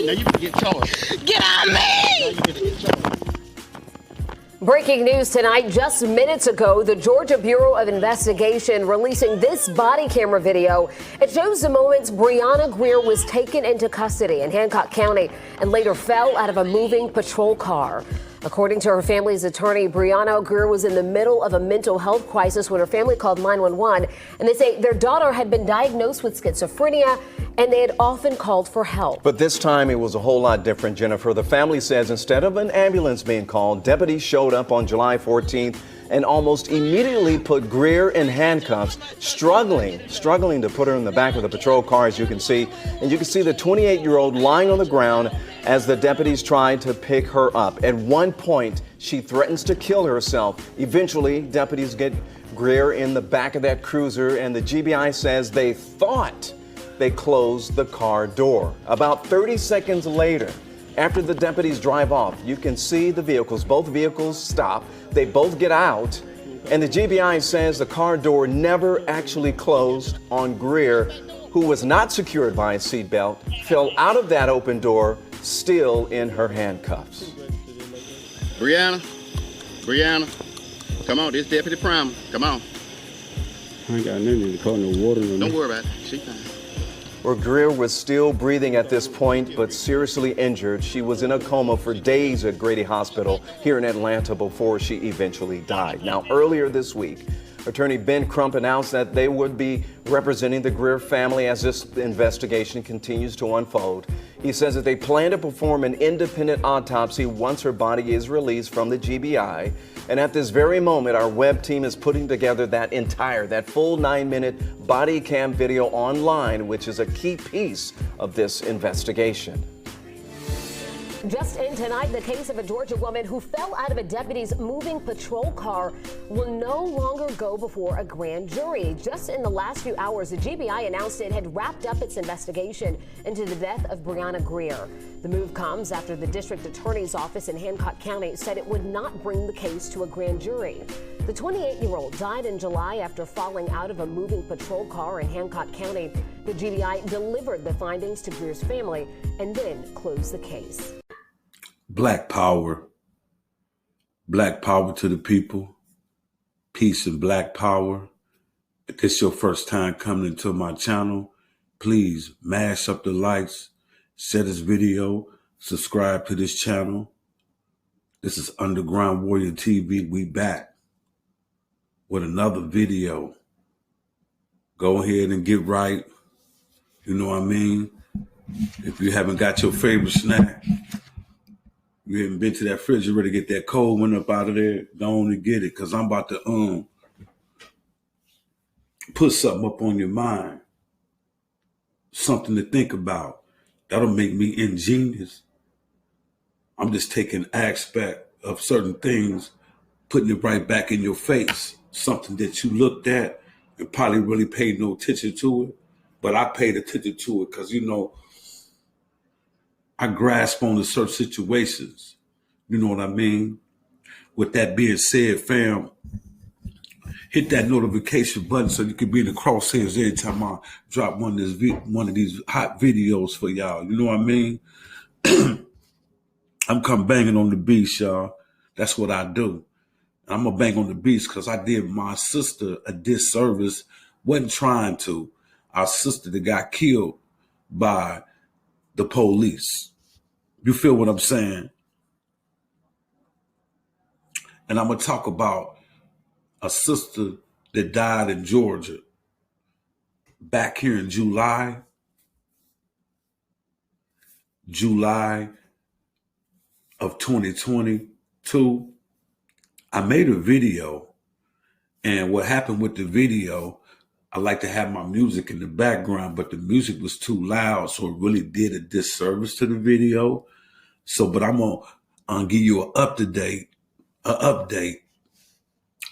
Now you can get charged. Get on me! Now you can get charged. Breaking news tonight, just minutes ago, the Georgia Bureau of Investigation releasing this body camera video. It shows the moments Brianna Grier was taken into custody in Handcock County and later fell out of a moving patrol car. According to her family's attorney, Brianna Grier was in the middle of a mental health crisis when her family called 911, and they say their daughter had been diagnosed with schizophrenia and they had often called for help. But this time it was a whole lot different, Jennifer. The family says instead of an ambulance being called, deputies showed up on July 14th and almost immediately put Grier in handcuffs, struggling to put her in the back of the patrol car, as you can see. And you can see the 28-year-old lying on the ground as the deputies tried to pick her up. At one point, she threatens to kill herself. Eventually, deputies get Grier in the back of that cruiser, and the GBI says they thought they closed the car door. About 30 seconds later, after the deputies drive off, you can see the vehicles. Both vehicles stop. They both get out. And the GBI says the car door never actually closed on Grier, who was not secured by a seatbelt, fell out of that open door, still in her handcuffs. Brianna, come on, this Deputy Prime, come on. I ain't got nothing to call no water. Don't worry about it, she fine. Where Grier was still breathing at this point, but seriously injured. She was in a coma for days at Grady Hospital here in Atlanta before she eventually died. Now, earlier this week, Attorney Ben Crump announced that they would be representing the Grier family as this investigation continues to unfold. He says that they plan to perform an independent autopsy once her body is released from the GBI. And at this very moment, our web team is putting together that full 9-minute body cam video online, which is a key piece of this investigation. Just in tonight, the case of a Georgia woman who fell out of a deputy's moving patrol car will no longer go before a grand jury. Just in the last few hours, the GBI announced it had wrapped up its investigation into the death of Brianna Grier. The move comes after the district attorney's office in Handcock County said it would not bring the case to a grand jury. The 28-year-old died in July after falling out of a moving patrol car in Handcock County. The GBI delivered the findings to Grier's family and then closed the case. Black power to the people, peace and black power. If this is your first time coming into my channel, please mash up the likes, share this video, subscribe to this channel. This is Underground Warrior TV. We back with another video. Go ahead and get right. You know what I mean? If you haven't got your favorite snack, you haven't been to that fridge, you ready to get that cold one up out of there, go on and get it, because I'm about to put something up on your mind. Something to think about. That'll make me ingenious. I'm just taking aspect of certain things, putting it right back in your face. Something that you looked at and probably really paid no attention to it. But I paid attention to it because, you know, I grasp on to certain situations. You know what I mean? With that being said, fam, hit that notification button so you can be in the crosshairs every time I drop one of these hot videos for y'all. You know what I mean? I'm come banging on the beast, y'all. That's what I do. I'm going to bang on the beast because I did my sister a disservice. Wasn't trying to. Our sister that got killed by the police. You feel what I'm saying? And I'm going to talk about a sister that died in Georgia back here in July of 2022. I made a video, and what happened with the video, I like to have my music in the background, but the music was too loud, so it really did a disservice to the video. So, but I'm gonna give you an update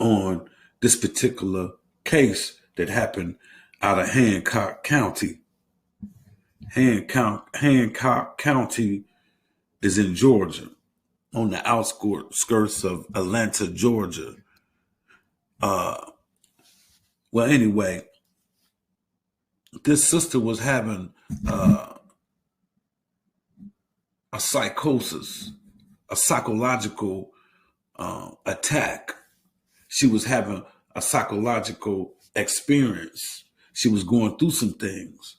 on this particular case that happened out of Handcock County. Handcock County is in Georgia, on the outskirts of Atlanta, Georgia. Well, anyway, this sister was having a psychosis, a psychological attack. She was having a psychological experience. She was going through some things.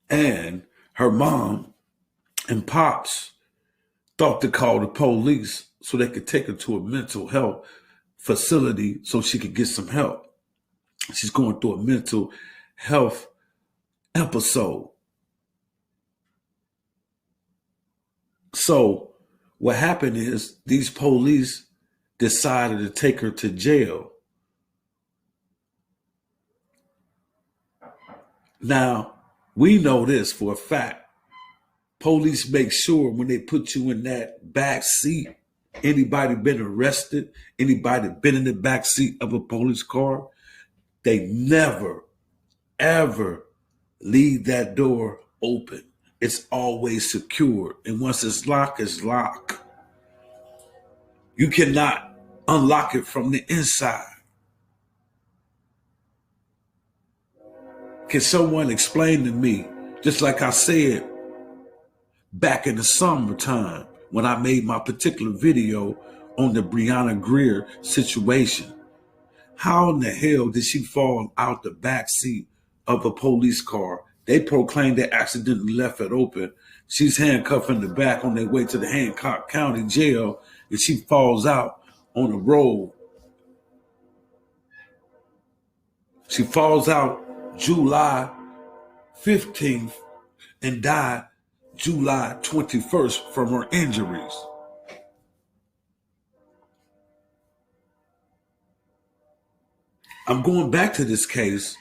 And her mom and pops thought to call the police so they could take her to a mental health facility so she could get some help. She's going through a mental health episode. So what happened is these police decided to take her to jail. Now, we know this for a fact. Police make sure when they put you in that back seat, anybody been arrested, anybody been in the back seat of a police car, they never, ever leave that door open. It's always secured. And once it's locked, it's locked. You cannot unlock it from the inside. Can someone explain to me, just like I said back in the summertime when I made my particular video on the Brianna Grier situation, how in the hell did she fall out the back seat of a police car? They proclaimed they accidentally left it open. She's handcuffed in the back on their way to the Handcock County Jail, and she falls out on the road. She falls out July 15th and died July 21st from her injuries. I'm going back to this case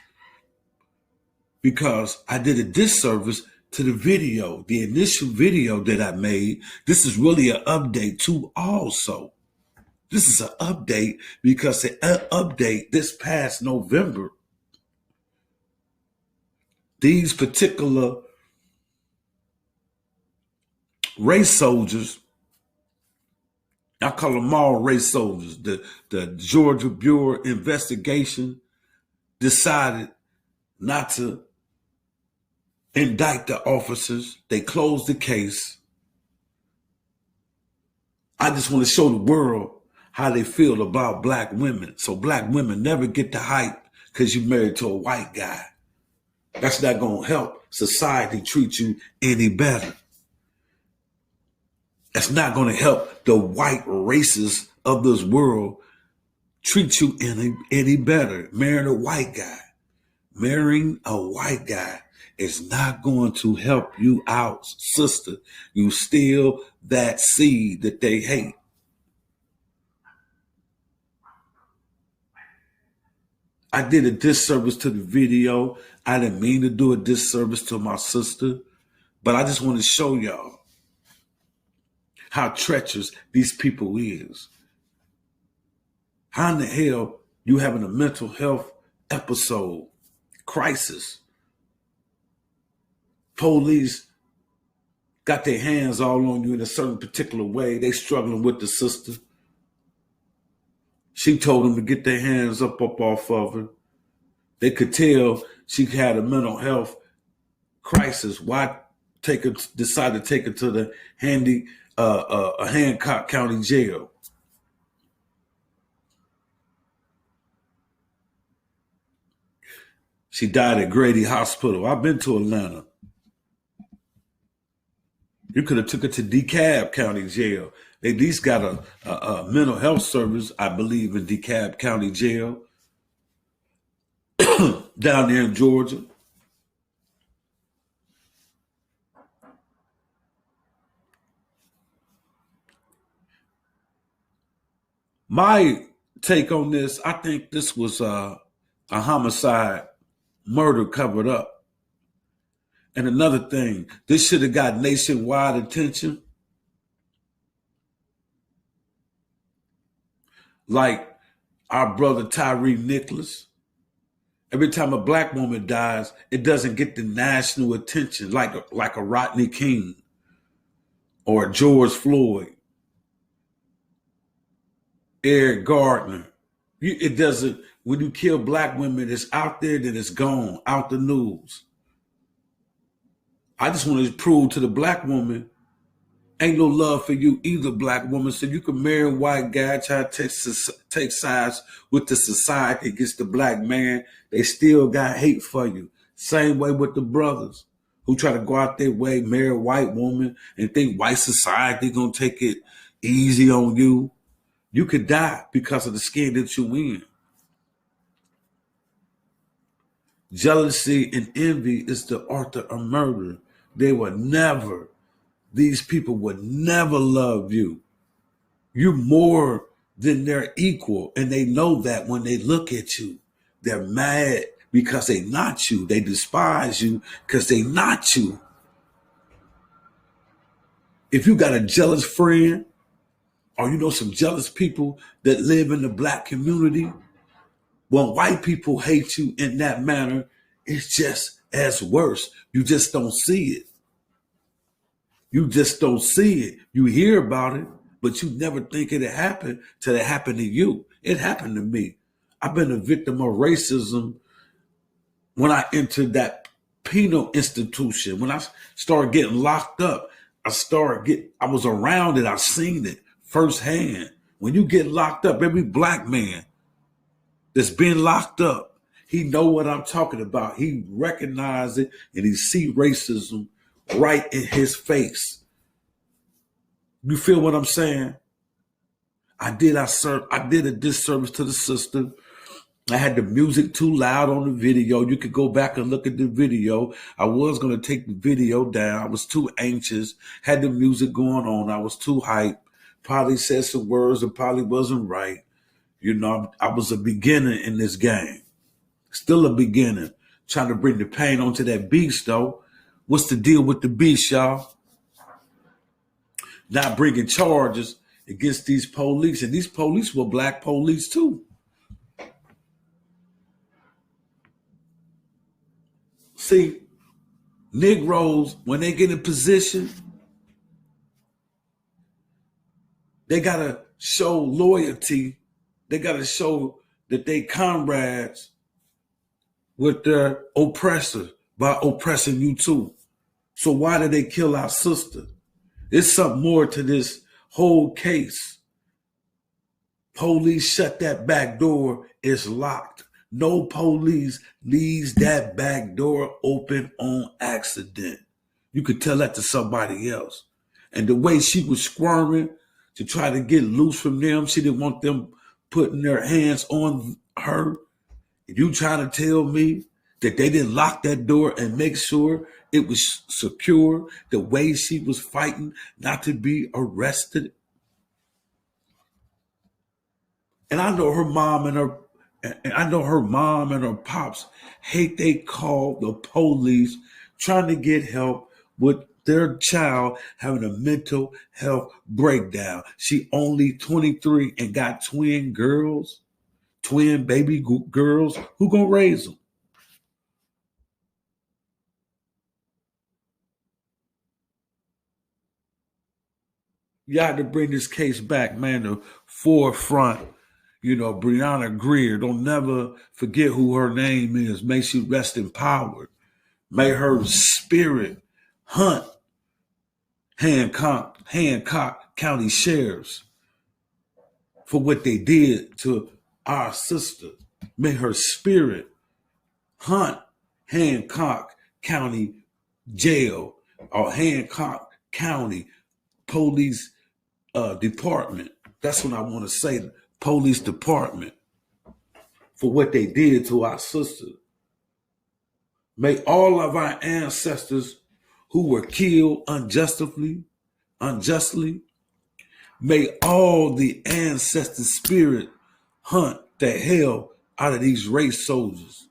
because I did a disservice to the video, the initial video that I made. This is really an update too also. This is an update because the update this past November, these particular race soldiers, I call them all race soldiers, the Georgia Bureau investigation decided not to indict the officers. They closed the case. I just want to show the world how they feel about black women. So black women never get the hype because you're married to a white guy. That's not going to help society treat you any better. That's not going to help the white races of this world treat you any better. Marrying a white guy is not going to help you out, sister. You still that seed that they hate. I did a disservice to the video. I didn't mean to do a disservice to my sister, but I just want to show y'all how treacherous these people is. How in the hell you having a mental health episode, crisis? Police got their hands all on you in a certain particular way. They struggling with the sister. She told them to get their hands up off of her. They could tell she had a mental health crisis. Why decide to take her to the Handcock County Jail? She died at Grady Hospital. I've been to Atlanta. You could have took her to DeKalb County Jail. They at least got a mental health service, I believe, in DeKalb County Jail down there in Georgia. My take on this, I think this was a homicide, murder covered up. And another thing, this should have got nationwide attention. Like our brother Tyree Nicholas. Every time a black woman dies, it doesn't get the national attention like a Rodney King or George Floyd, Eric Gardner. It doesn't, when you kill black women, it's out there, then it's gone, out the news. I just want to prove to the black woman, ain't no love for you either, black woman. So you can marry a white guy, try to take sides with the society against the black man. They still got hate for you. Same way with the brothers who try to go out their way, marry a white woman and think white society gonna take it easy on you. You could die because of the skin that you in. Jealousy and envy is the author of murder. These people would never love you. You're more than their equal, and they know that when they look at you. They're mad because they not you. They despise you because they not you. If you got a jealous friend, or you know some jealous people that live in the black community, when white people hate you in that manner, it's just as worse. You just don't see it. You just don't see it. You hear about it, but you never think it happened till it happened to you. It happened to me. I've been a victim of racism when I entered that penal institution. When I started getting locked up, I was around it. I seen it firsthand. When you get locked up, every black man that's been locked up, he know what I'm talking about. He recognize it and he see racism right in his face. You feel what I'm saying? I did a disservice to the sister. I had the music too loud on the video. You could go back and look at the video. I was going to take the video down. I was too anxious, had the music going on. I was too hyped. Probably said some words that probably wasn't right. You know, I was a beginner in this game. Still a beginner. Trying to bring the pain onto that beast, though. What's the deal with the beast, y'all? Not bringing charges against these police. And these police were black police, too. See, Negroes, when they get in position, they got to show loyalty. They got to show that they comrades with their oppressor by oppressing you too. So why did they kill our sister? There's something more to this whole case. Police shut that back door. It's locked. No police leaves that back door open on accident. You could tell that to somebody else. And the way she was squirming to try to get loose from them, she didn't want them putting their hands on her. You trying to tell me that they didn't lock that door and make sure it was secure the way she was fighting not to be arrested? And I know her mom and her pops hate they call the police trying to get help with their child having a mental health breakdown. She only 23 and got twin baby girls. Who gonna raise them? You got to bring this case back, man, to forefront. You know, Brianna Grier, don't never forget who her name is. May she rest in power. May her spirit hunt Handcock County sheriffs for what they did to our sister. May her spirit hunt Handcock County Jail or Handcock County Police Department. That's what I want to say, Police Department, for what they did to our sister. May all of our ancestors who were killed unjustly, may all the ancestor spirit hunt the hell out of these race soldiers.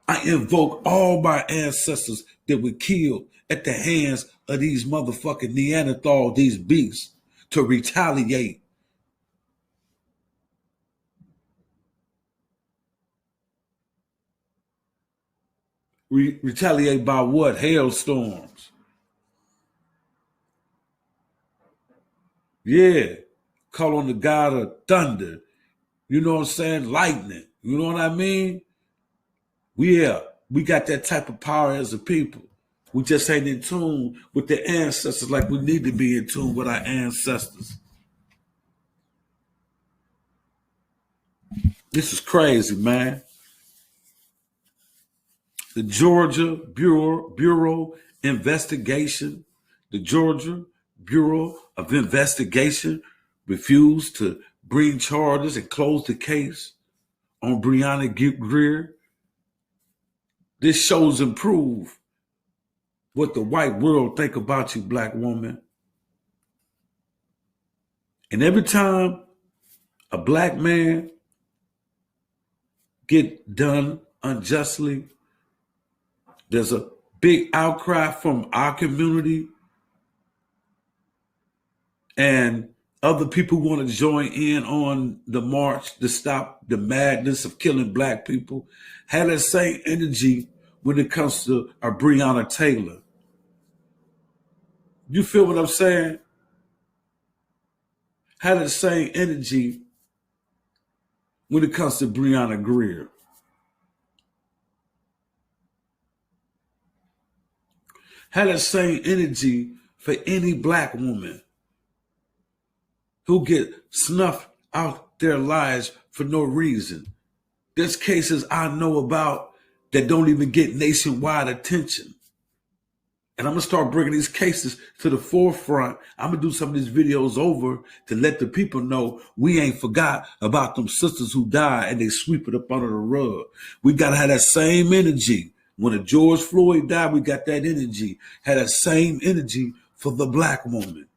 I invoke all my ancestors that were killed at the hands of these motherfucking Neanderthal, these beasts, to retaliate. Retaliate by what? Hailstorms. Yeah. Call on the God of thunder. You know what I'm saying? Lightning. You know what I mean? Yeah. We got that type of power as a people. We just ain't in tune with the ancestors like we need to be in tune with our ancestors. This is crazy, man. The Georgia Bureau Investigation, the Georgia Bureau of Investigation refused to bring charges and close the case on Brianna Grier. This shows and prove what the white world think about you, black woman. And every time a black man get done unjustly, there's a big outcry from our community, and other people want to join in on the march to stop the madness of killing black people. Have that same energy when it comes to Breonna Taylor. You feel what I'm saying? Have that same energy when it comes to Brianna Grier. Have that same energy for any black woman who get snuffed out their lives for no reason. There's cases I know about that don't even get nationwide attention. And I'm going to start bringing these cases to the forefront. I'm going to do some of these videos over to let the people know we ain't forgot about them sisters who died and they sweep it up under the rug. We got to have that same energy. When a George Floyd died, we got that energy. Had that same energy for the black woman.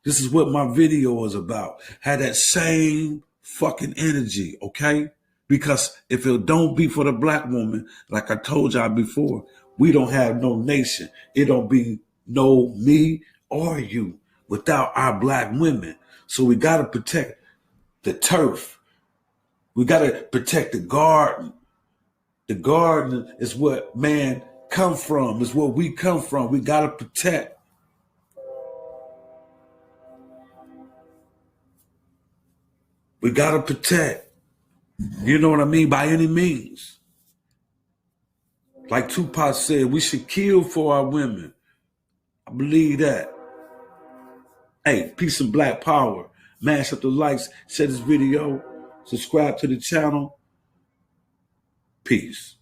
This is what my video is about. Had that same fucking energy, okay? Because if it don't be for the black woman, like I told y'all before, we don't have no nation. It don't be no me or you without our black women. So we got to protect the turf. We got to protect the garden. The garden is what man come from, is where we come from. We got to protect. We got to protect. You know what I mean? By any means. Like Tupac said, we should kill for our women. I believe that. Hey, peace and black power. Mash up the likes, share this video, subscribe to the channel. Peace.